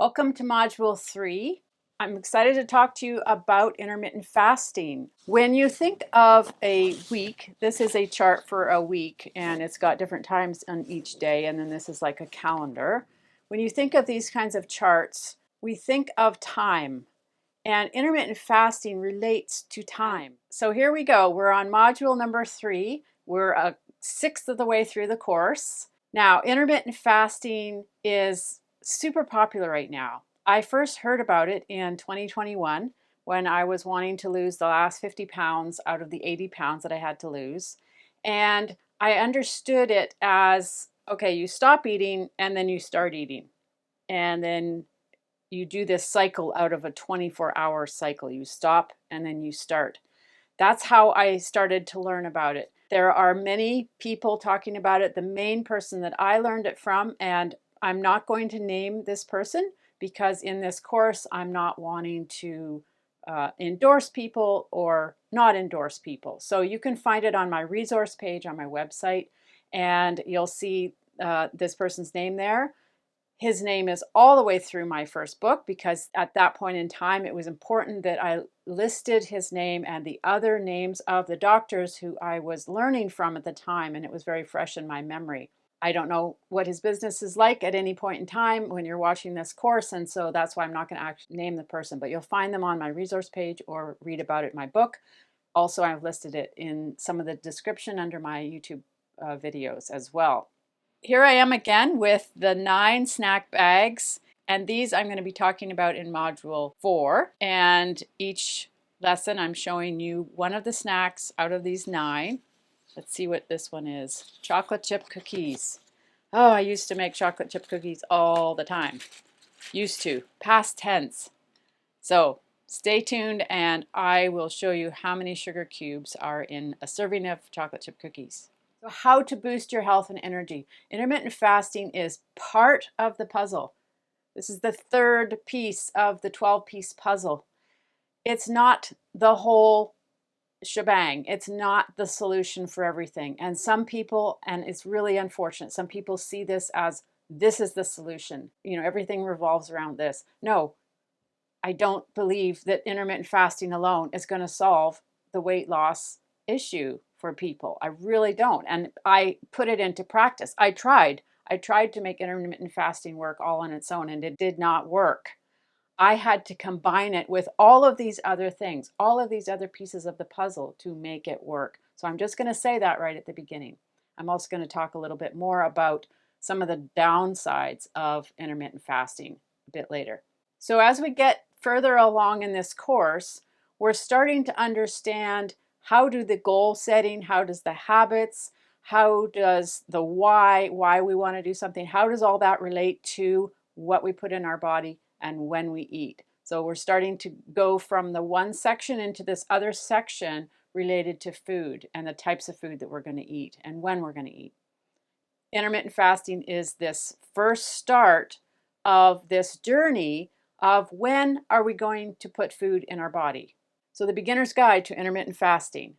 Welcome to Module 3. I'm excited to talk to you about intermittent fasting. When you think of a week, this is a chart for a week and it's got different times on each day, and then this is like a calendar. When you think of these kinds of charts, we think of time, and intermittent fasting relates to time. So here we go. We're on module number 3. We're a sixth of the way through the course. Now, intermittent fasting is super popular right now. I first heard about it in 2021 when I was wanting to lose the last 50 pounds out of the 80 pounds that I had to lose. And I understood it as, okay, you stop eating and then you start eating. And then you do this cycle out of a 24-hour cycle. You stop and then you start. That's how I started to learn about it. There are many people talking about it. The main person that I learned it from, and I'm not going to name this person because in this course I'm not wanting to endorse people or not endorse people. So you can find it on my resource page on my website, and you'll see this person's name there. His name is all the way through my first book because at that point in time it was important that I listed his name and the other names of the doctors who I was learning from at the time, and it was very fresh in my memory. I don't know what his business is like at any point in time when you're watching this course, and so that's why I'm not going to actually name the person, but you'll find them on my resource page or read about it in my book. Also, I've listed it in some of the description under my YouTube videos as well. Here I am again with the 9 snack bags, and these I'm going to be talking about in Module 4, and each lesson I'm showing you one of the snacks out of these 9. Let's see what this one is. Chocolate chip cookies. Oh, I used to make chocolate chip cookies all the time. Used to. Past tense. So stay tuned and I will show you how many sugar cubes are in a serving of chocolate chip cookies. So how to boost your health and energy. Intermittent fasting is part of the puzzle. This is the third piece of the 12-piece puzzle. It's not the whole shebang. It's not the solution for everything. And some people, and it's really unfortunate, some people see this as this is the solution. You know, everything revolves around this. No, I don't believe that intermittent fasting alone is going to solve the weight loss issue for people. I really don't. And I put it into practice. I tried to make intermittent fasting work all on its own, and it did not work. I had to combine it with all of these other things, all of these other pieces of the puzzle to make it work. So I'm just going to say that right at the beginning. I'm also going to talk a little bit more about some of the downsides of intermittent fasting a bit later. So as we get further along in this course, we're starting to understand how do the goal setting, how does the habits, how does the why we want to do something, how does all that relate to what we put in our body and when we eat. So we're starting to go from the one section into this other section related to food and the types of food that we're going to eat and when we're going to eat. Intermittent fasting is this first start of this journey of when are we going to put food in our body. So the beginner's guide to intermittent fasting.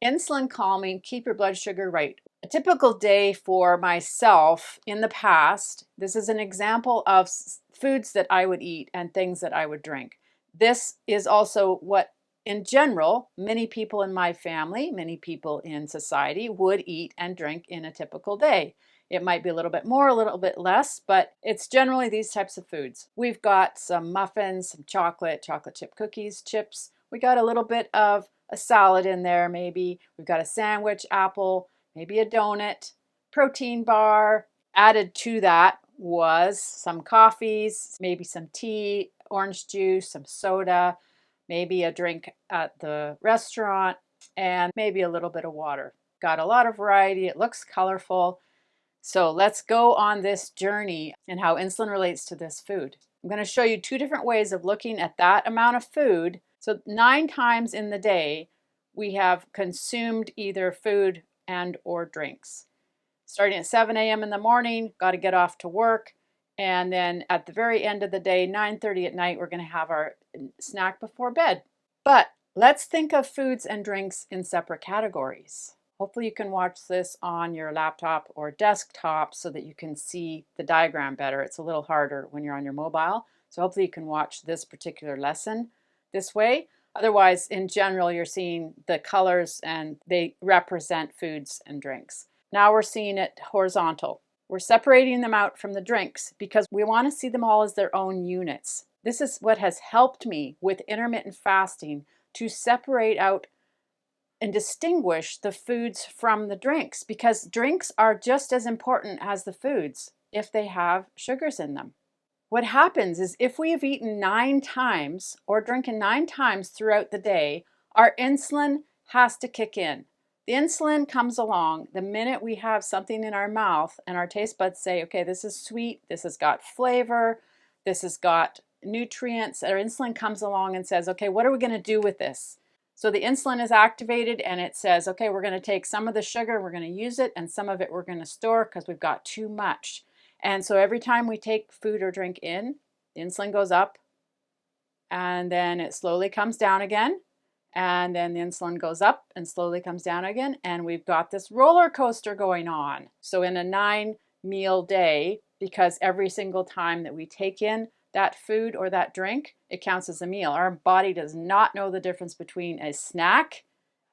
Insulin calming, keep your blood sugar right. A typical day for myself in the past, this is an example of foods that I would eat and things that I would drink. This is also what, in general, many people in my family, many people in society would eat and drink in a typical day. It might be a little bit more, a little bit less, but it's generally these types of foods. We've got some muffins, some chocolate chip cookies, chips. We got a little bit of a salad in there maybe. We've got a sandwich, apple, maybe a donut, protein bar. Added to that was some coffees, maybe some tea, orange juice, some soda, maybe a drink at the restaurant, and maybe a little bit of water. Got a lot of variety. It looks colorful. So let's go on this journey and how insulin relates to this food. I'm going to show you 2 different ways of looking at that amount of food. So 9 times in the day, we have consumed either food and or drinks. Starting at 7 a.m. in the morning, got to get off to work. And then at the very end of the day, 9:30 at night, we're going to have our snack before bed. But let's think of foods and drinks in separate categories. Hopefully you can watch this on your laptop or desktop so that you can see the diagram better. It's a little harder when you're on your mobile. So hopefully you can watch this particular lesson this way. Otherwise, in general, you're seeing the colors and they represent foods and drinks. Now we're seeing it horizontal. We're separating them out from the drinks because we want to see them all as their own units. This is what has helped me with intermittent fasting to separate out and distinguish the foods from the drinks, because drinks are just as important as the foods if they have sugars in them. What happens is if we have eaten 9 times or drinking 9 times throughout the day, our insulin has to kick in. The insulin comes along the minute we have something in our mouth and our taste buds say, okay, this is sweet, this has got flavor, this has got nutrients. Our insulin comes along and says, okay, what are we going to do with this? So the insulin is activated and it says, okay, we're going to take some of the sugar, we're going to use it, and some of it we're going to store because we've got too much. And so every time we take food or drink in, the insulin goes up and then it slowly comes down again. And then the insulin goes up and slowly comes down again. And we've got this roller coaster going on. So in a 9-meal day, because every single time that we take in that food or that drink, it counts as a meal. Our body does not know the difference between a snack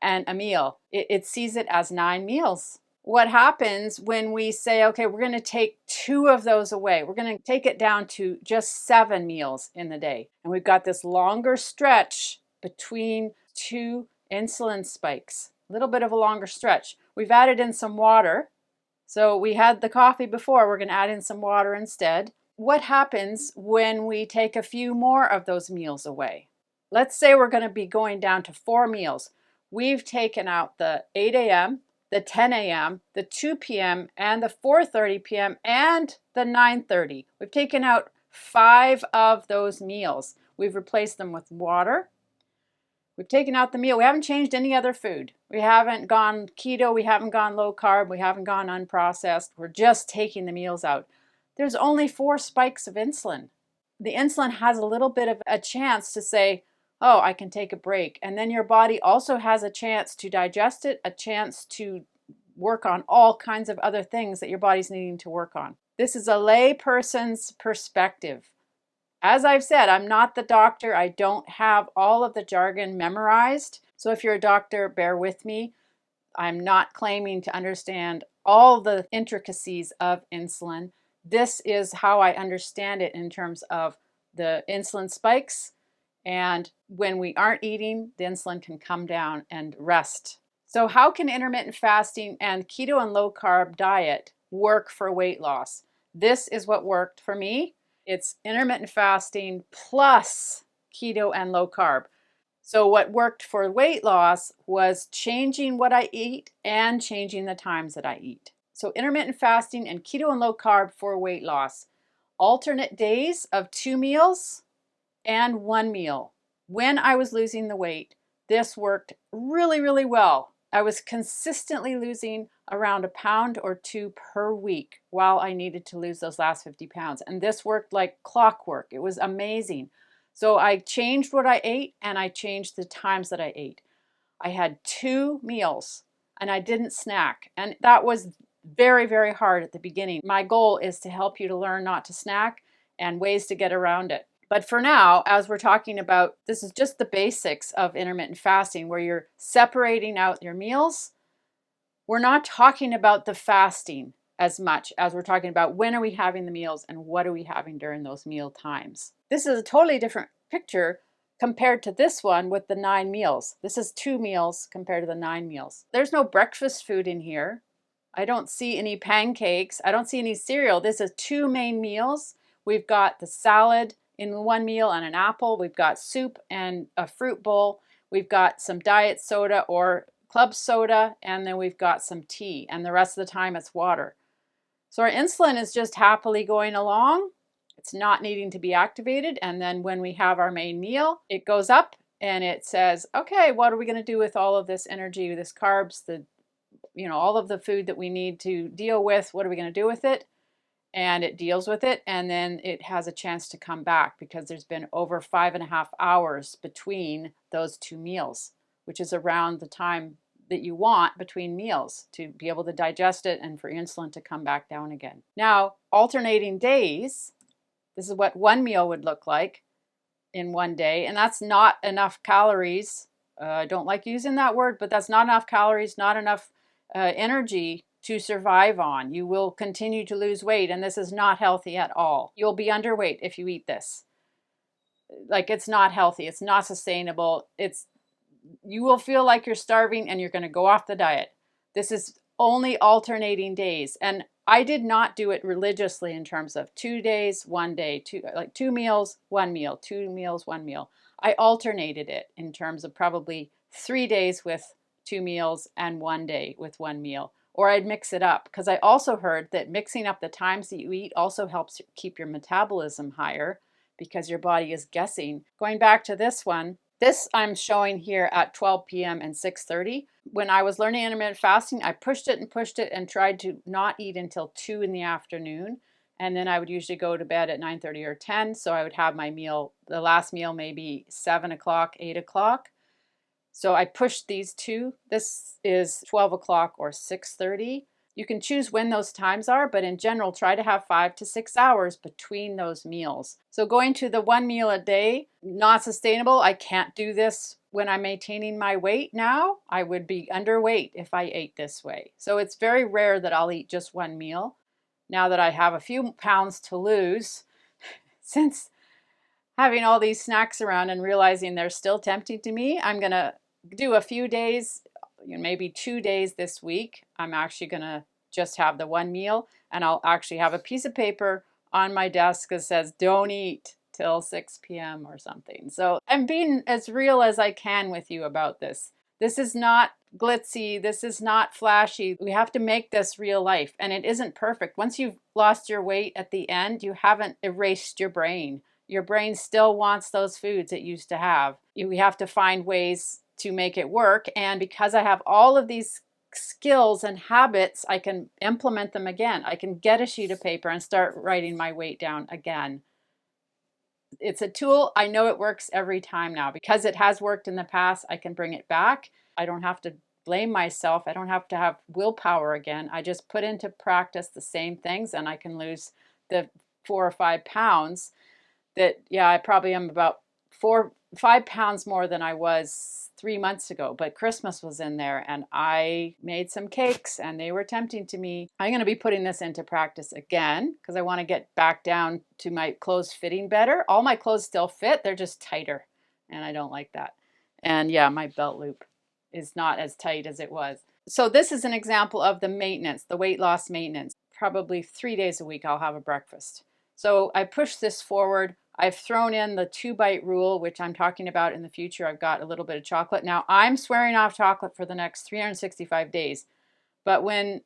and a meal. It sees it as 9 meals. What happens when we say, okay, we're going to take 2 of those away? We're going to take it down to just 7 meals in the day. And we've got this longer stretch between 2 insulin spikes, a little bit of a longer stretch. We've added in some water. So we had the coffee before, we're going to add in some water instead. What happens when we take a few more of those meals away? Let's say we're going to be going down to 4 meals. We've taken out the 8 a.m., the 10 a.m., the 2 p.m., and the 4:30 p.m., and the 9:30. We've taken out 5 of those meals. We've replaced them with water. We've taken out the meal. We haven't changed any other food. We haven't gone keto. We haven't gone low carb. We haven't gone unprocessed. We're just taking the meals out. There's only 4 spikes of insulin. The insulin has a little bit of a chance to say, oh, I can take a break. And then your body also has a chance to digest it, a chance to work on all kinds of other things that your body's needing to work on. This is a lay person's perspective. As I've said, I'm not the doctor. I don't have all of the jargon memorized. So if you're a doctor, bear with me. I'm not claiming to understand all the intricacies of insulin. This is how I understand it in terms of the insulin spikes. And when we aren't eating, the insulin can come down and rest. So how can intermittent fasting and keto and low carb diet work for weight loss? This is what worked for me. It's intermittent fasting plus keto and low carb. So what worked for weight loss was changing what I eat and changing the times that I eat. So intermittent fasting and keto and low carb for weight loss. Alternate days of 2 meals and 1 meal. When I was losing the weight, this worked really, really well. I was consistently losing around 1 pound or 2 per week while I needed to lose those last 50 pounds. And this worked like clockwork. It was amazing. So I changed what I ate and I changed the times that I ate. I had 2 meals and I didn't snack. And that was very, very hard at the beginning. My goal is to help you to learn not to snack and ways to get around it. But for now, as we're talking about, this is just the basics of intermittent fasting where you're separating out your meals. We're not talking about the fasting as much as we're talking about when are we having the meals and what are we having during those meal times. This is a totally different picture compared to this one with the 9 meals. This is 2 meals compared to the 9 meals. There's no breakfast food in here. I don't see any pancakes. I don't see any cereal. This is 2 main meals. We've got the salad in 1 meal and an apple. We've got soup and a fruit bowl. We've got some diet soda or club soda, and then we've got some tea, and the rest of the time it's water. So our insulin is just happily going along. It's not needing to be activated, and then when we have our main meal, it goes up and it says, okay, what are we going to do with all of this energy, this carbs, all of the food that we need to deal with? What are we going to do with it? And it deals with it, and then it has a chance to come back because there's been over 5.5 hours between those 2 meals, which is around the time that you want between meals to be able to digest it and for insulin to come back down again. Now, alternating days, this is what one meal would look like in one day, and that's not enough calories. I don't like using that word, but that's not enough calories, not enough energy to survive on. You will continue to lose weight, and this is not healthy at all. You'll be underweight if you eat this. Like, it's not healthy. It's not sustainable. You will feel like you're starving and you're going to go off the diet. This is only alternating days. And I did not do it religiously in terms of 2 days, 1 day, like 2 meals, 1 meal, 2 meals, 1 meal. I alternated it in terms of probably 3 days with 2 meals and 1 day with 1 meal. Or I'd mix it up, because I also heard that mixing up the times that you eat also helps keep your metabolism higher, because your body is guessing. Going back to this one, this I'm showing here at 12 p.m. and 6:30. When I was learning intermittent fasting, I pushed it and tried to not eat until 2 in the afternoon. And then I would usually go to bed at 9:30 or 10. So I would have my meal, the last meal, maybe 7 o'clock, 8 o'clock. So I pushed these two. This is 12 o'clock or 6:30. You can choose when those times are, but in general, try to have 5 to 6 hours between those meals. So going to the 1 meal a day, not sustainable. I can't do this when I'm maintaining my weight now. I would be underweight if I ate this way. So it's very rare that I'll eat just 1 meal. Now that I have a few pounds to lose, since having all these snacks around and realizing they're still tempting to me, I'm going to do a few days, maybe 2 days this week. I'm actually going to just have the 1 meal, and I'll actually have a piece of paper on my desk that says don't eat till 6 p.m. or something. So I'm being as real as I can with you about this. This is not glitzy. This is not flashy. We have to make this real life, and it isn't perfect. Once you've lost your weight at the end, you haven't erased your brain. Your brain still wants those foods it used to have. We have to find ways to make it work. And because I have all of these skills and habits, I can implement them again. I can get a sheet of paper and start writing my weight down again. It's a tool. I know it works every time now. Because it has worked in the past, I can bring it back. I don't have to blame myself. I don't have to have willpower again. I just put into practice the same things, and I can lose the 4 or 5 pounds that, I probably am about 5 pounds more than I was 3 months ago. But Christmas was in there, and I made some cakes, and they were tempting to me. I'm going to be putting this into practice again, because I want to get back down to my clothes fitting better. All my clothes still fit. They're just tighter, and I don't like that. And my belt loop is not as tight as it was. So this is an example of the maintenance, the weight loss maintenance. Probably 3 days a week I'll have a breakfast. So I push this forward. I've thrown in the 2-bite rule, which I'm talking about in the future. I've got a little bit of chocolate. Now, I'm swearing off chocolate for the next 365 days. But when,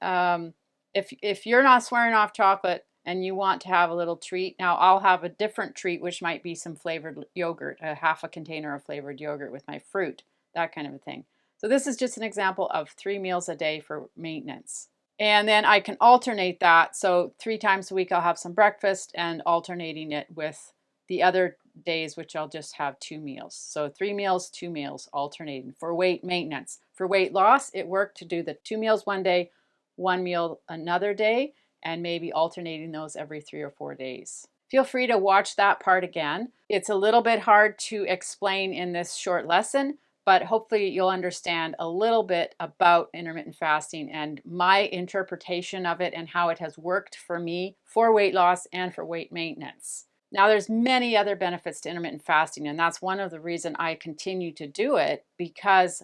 if you're not swearing off chocolate and you want to have a little treat, now I'll have a different treat, which might be some flavored yogurt, half a container of flavored yogurt with my fruit, that kind of a thing. So this is just an example of 3 meals a day for maintenance. And then I can alternate that. So 3 times a week I'll have some breakfast, and alternating it with the other days, which I'll just have 2 meals. So 3 meals, 2 meals, alternating for weight maintenance. For weight loss, it worked to do the 2 meals one day, 1 meal another day, and maybe alternating those every 3 or 4 days. Feel free to watch that part again. It's a little bit hard to explain in this short lesson, but hopefully you'll understand a little bit about intermittent fasting and my interpretation of it and how it has worked for me for weight loss and for weight maintenance. Now, there's many other benefits to intermittent fasting, and that's one of the reasons I continue to do it, because,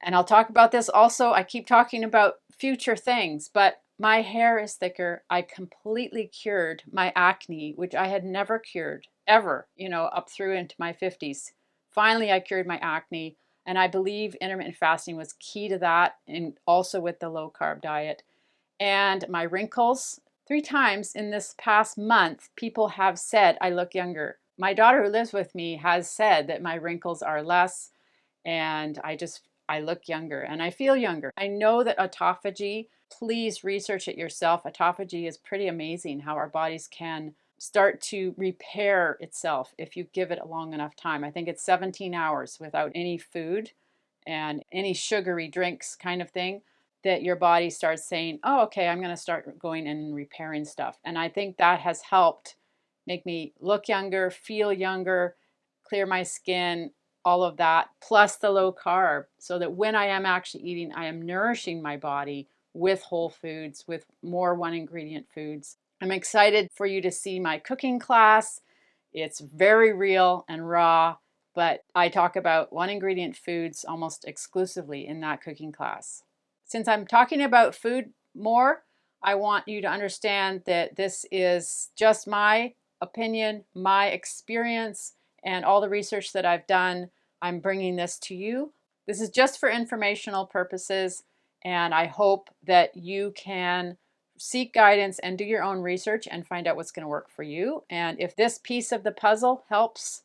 and I'll talk about this also, I keep talking about future things, but my hair is thicker. I completely cured my acne, which I had never cured ever, up through into my 50s. Finally, I cured my acne, and I believe intermittent fasting was key to that, and also with the low-carb diet. And my wrinkles, 3 times in this past month, people have said I look younger. My daughter, who lives with me, has said that my wrinkles are less, and I look younger and I feel younger. I know that autophagy, please research it yourself. Autophagy is pretty amazing how our bodies can start to repair itself if you give it a long enough time. I think it's 17 hours without any food, and any sugary drinks kind of thing, that your body starts saying, oh, okay, I'm going to start going and repairing stuff. And I think that has helped make me look younger, feel younger, clear my skin, all of that, plus the low carb, so that when I am actually eating, I am nourishing my body with whole foods, with more one ingredient foods. I'm excited for you to see my cooking class. It's very real and raw, but I talk about one ingredient foods almost exclusively in that cooking class. Since I'm talking about food more, I want you to understand that this is just my opinion, my experience, and all the research that I've done. I'm bringing this to you. This is just for informational purposes, and I hope that you can seek guidance and do your own research and find out what's going to work for you. And if this piece of the puzzle helps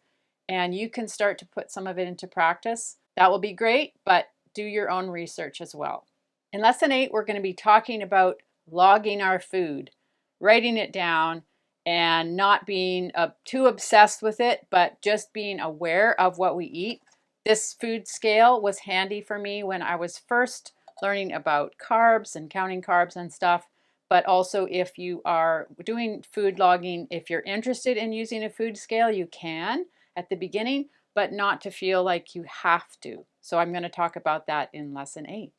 and you can start to put some of it into practice, that will be great, but do your own research as well. In lesson 8, we're going to be talking about logging our food, writing it down, and not being too obsessed with it, but just being aware of what we eat. This food scale was handy for me when I was first learning about carbs and counting carbs and stuff. But also, if you are doing food logging, if you're interested in using a food scale, you can at the beginning, but not to feel like you have to. So I'm going to talk about that in lesson 8.